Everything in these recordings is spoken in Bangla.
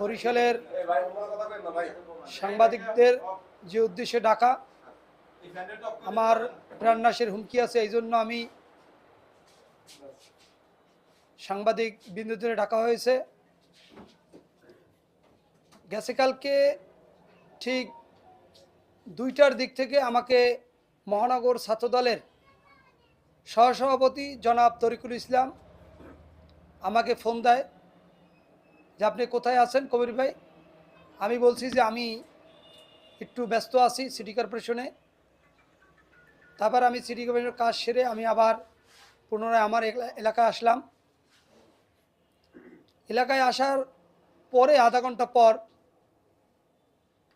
বরিশালের সাংবাদিকদের যে উদ্দেশ্যে ডাকা, আমার প্রাণনাশের হুমকি আছে, এই জন্য আমি সাংবাদিক বিন্দুদের ডাকা হয়েছে। গতকালকে ঠিক 2টার দিক থেকে আমাকে মহানগর ছাত্রদলের সহসভাপতি জনাব তরিকুল ইসলাম আমাকে ফোন দেয় যে আপনি কোথায় আছেন কবির ভাই। আমি বলছি যে আমি একটু ব্যস্ত আছি সিটি কর্পোরেশনে। তারপর আমি সিটি কর্পোরেশনের কাজ সেরে আমি আবার পুনরায় আমার এলাকায় আসলাম। এলাকায় আসার পরে আধা ঘন্টা পর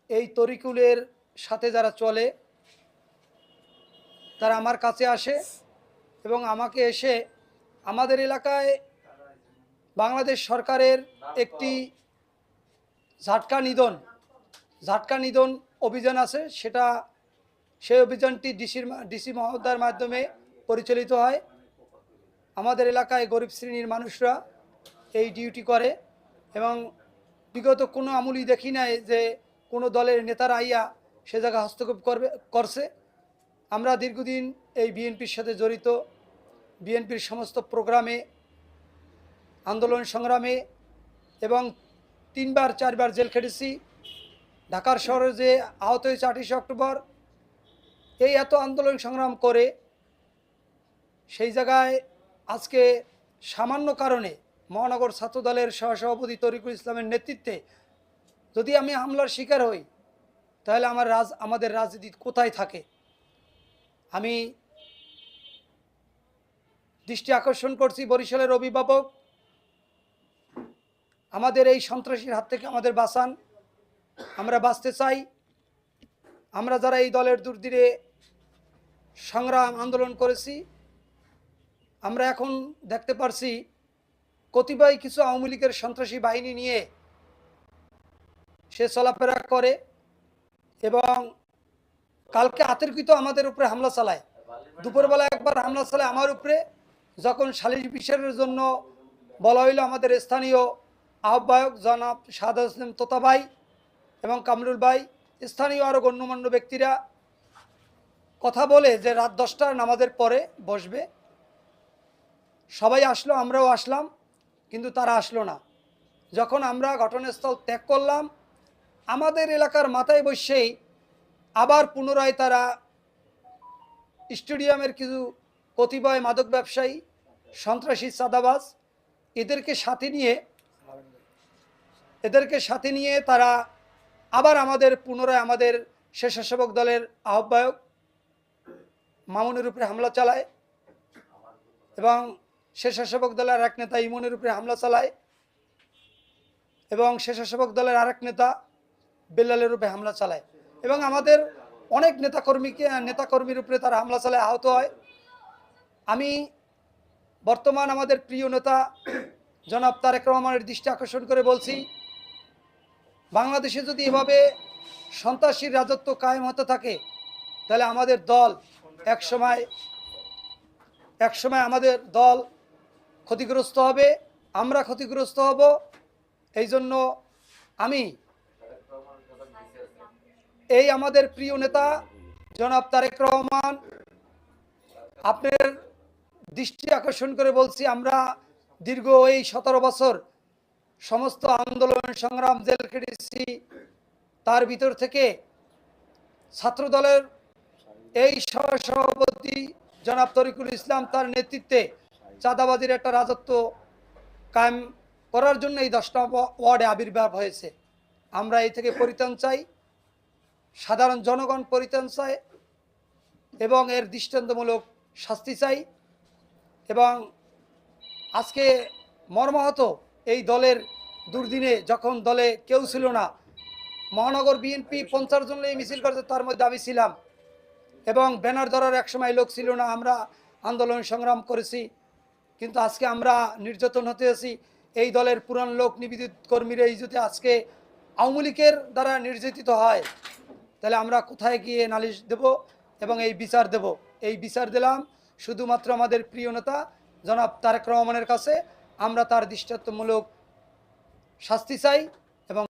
এই তরিকুলের সাথে যারা চলে তারা আমার কাছে আসে এবং আমাকে এসে আমাদের এলাকায় বাংলাদেশ সরকারের একটি ঝাটকা নিধন অভিযান আছে, সেই অভিযানটি ডিসি মহোদয়ের মাধ্যমে পরিচালিত হয়। আমাদের এলাকায় গরিব শ্রেণীর মানুষরা এই ডিউটি করে এবং বিগত কোনো আমলই দেখি নাই যে কোনো দলের নেতারা আইয়া সে জায়গায় হস্তক্ষেপ করছে। আমরা দীর্ঘদিন এই বিএনপির সাথে জড়িত, বিএনপির সমস্ত প্রোগ্রামে, আন্দোলন সংগ্রামে এবং 3-4বার জেল খেটেছি। ঢাকার শহরে যে আহত হয়েছে 28 অক্টোবর, এই এত আন্দোলন সংগ্রাম করে সেই জায়গায় আজকে সামান্য কারণে মহানগর ছাত্রদলের সহসভাপতি তরিকুল ইসলামের নেতৃত্বে যদি আমি হামলার শিকার হই তাহলে আমাদের রাজনীতি কোথায় থাকে। আমি দৃষ্টি আকর্ষণ করছি বরিশালের অভিভাবক, আমাদের এই সন্ত্রাসীর হাত থেকে আমাদের বাঁচান, আমরা বাঁচতে চাই। আমরা যারা এই দলের দুর্দিনে সংগ্রাম আন্দোলন করেছি, আমরা এখন দেখতে পারছি কতিপয় কিছু আওয়ামী লীগের সন্ত্রাসী বাহিনী নিয়ে সে চলাফেরা করে এবং কালকে আতর্কিত আমাদের উপরে হামলা চালায়। দুপুরবেলা একবার হামলা চালায় আমার উপরে, যখন সালিশ বিচারের জন্য বলা হইল আমাদের স্থানীয় আহ্বায়ক জনাব শাহাদাত হোসেন তোতা ভাই এবং কামরুল ভাই, স্থানীয় আরও গণ্যমান্য ব্যক্তিরা কথা বলে যে রাত 10টার নামাজের পরে বসবে। সবাই আসলো, আমরাও আসলাম, কিন্তু তারা আসলো না। যখন আমরা ঘটনাস্থল ত্যাগ করলাম, আমাদের এলাকার মাথায় বসেই আবার পুনরায় তারা স্টেডিয়ামের কিছু কতিপয় মাদক ব্যবসায়ী, সন্ত্রাসী, চাঁদাবাজ এদেরকে সাথে নিয়ে তারা আবার পুনরায় আমাদের স্বেচ্ছাসেবক দলের আহ্বায়ক মামুনের উপরে হামলা চালায় এবং স্বেচ্ছাসেবক দলের আরেক নেতা ইমনের উপরে হামলা চালায় এবং স্বেচ্ছাসেবক দলের আরেক নেতা বেলালের উপরে হামলা চালায় এবং আমাদের অনেক নেতাকর্মীর উপরে তারা হামলা চালায়, আহত হয়। আমি বর্তমান আমাদের প্রিয় নেতা জনাব তারেক রহমানের দৃষ্টি আকর্ষণ করে বলছি, বাংলাদেশে যদি এভাবে সন্ত্রাসীর রাজত্ব কায়েম হতে থাকে তাহলে আমাদের দল একসময় আমাদের দল ক্ষতিগ্রস্ত হবে, আমরা ক্ষতিগ্রস্ত হব। এই জন্য আমি আমাদের প্রিয় নেতা জনাব তারেক রহমান আপনার দৃষ্টি আকর্ষণ করে বলছি, আমরা দীর্ঘ এই 17 বছর সমস্ত আন্দোলন সংগ্রাম জেল খেটেছি। তার ভিতর থেকে ছাত্রদলের এই সহসভাপতি জনাব তরিকুল ইসলাম তার নেতৃত্বে চাঁদাবাজির একটা রাজত্ব কায়েম করার জন্য এই 10টা ওয়ার্ডে আবির্ভাব হয়েছে। আমরা এই থেকে পরিত্রাণ চাই, সাধারণ জনগণ পরিত্রাণ চায় এবং এর দৃষ্টান্তমূলক শাস্তি চাই। এবং আজকে মর্মাহত এই দলের দুর্দিনে, যখন দলে কেউ ছিল না, মহানগর বিএনপি 50 জন এই মিছিল করতে, তার মধ্যে আমি ছিলাম এবং ব্যানার ধরার একসময় লোক ছিল না। আমরা আন্দোলন সংগ্রাম করেছি, কিন্তু আজকে আমরা নির্যাতন হতে আছি। এই দলের পুরান লোক নিবেদিত কর্মীরা যদি আজকে আওয়ামী লীগের দ্বারা নির্যাতিত হয় তাহলে আমরা কোথায় গিয়ে নালিশ দেব এবং এই বিচার দেব? এই বিচার দিলাম শুধুমাত্র আমাদের প্রিয় নেতা জনাব তারেক রহমানের কাছে। আমরা তার দৃষ্টান্তমূলক শাস্তি চাই।